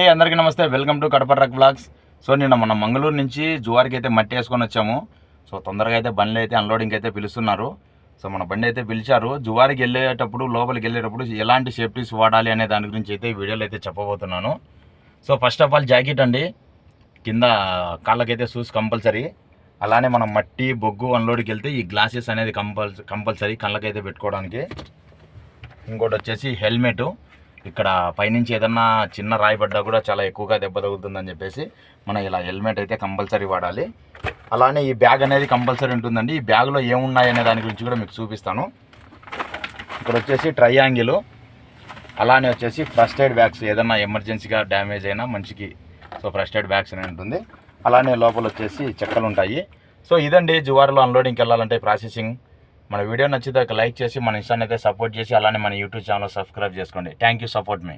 అందరికీ నమస్తే, welcome to Kadapa truck blogs. So నిన్న మనం మంగళూరు నుంచి జువారికి అయితే మట్టి వేసుకొని వచ్చాము. సో తొందరగా అయితే బండ్లు అయితే అన్లోడింగ్ అయితే పిలుస్తున్నారు. సో మన బండి అయితే పిలిచారు. జువారికి వెళ్ళేటప్పుడు, లోపలికి వెళ్ళేటప్పుడు ఎలాంటి సేఫ్టీస్ వాడాలి అనే దాని గురించి అయితే ఈ వీడియోలో అయితే చెప్పబోతున్నాను. So first of all jacket అండి, కింద కాళ్ళకైతే షూస్ కంపల్సరీ. అలానే మనం మట్టి బొగ్గు అన్లోడ్కి వెళ్తే ఈ గ్లాసెస్ అనేది కంపల్సరీ కళ్ళకైతే పెట్టుకోవడానికి. ఇంకోటి వచ్చేసి హెల్మెట్. ఇక్కడ పైనుంచి ఏదన్నా చిన్న రాయి పడ్డా కూడా చాలా ఎక్కువగా దెబ్బ తగులుతుందని చెప్పేసి మనం ఇలా హెల్మెట్ అయితే కంపల్సరీ వాడాలి. అలానే ఈ బ్యాగ్ అనేది కంపల్సరీ ఉంటుందండి. ఈ బ్యాగ్లో ఏమున్నాయి అనే దాని గురించి కూడా మీకు చూపిస్తాను. ఇక్కడ వచ్చేసి ట్రయాంగిల్, అలానే వచ్చేసి ఫస్ట్ ఎయిడ్ బ్యాగ్స్, ఏదన్నా ఎమర్జెన్సీగా డ్యామేజ్ అయినా మనిషికి సో ఫస్ట్ ఎయిడ్ బ్యాగ్స్ అనేవి ఉంటుంది. అలానే లోపల వచ్చేసి చెక్కలు ఉంటాయి. సో ఇదండి జువార్లో అన్లోడింగ్కి వెళ్ళాలంటే ప్రాసెసింగ్. మన వీడియో నచ్చితే ఒక లైక్ చేసి మన ఇన్స్టాని అయితే సపోర్ట్ చేసి అలానే మన యూట్యూబ్ ఛానల్ సబ్స్క్రైబ్ చేసుకోండి. Thank you, support me.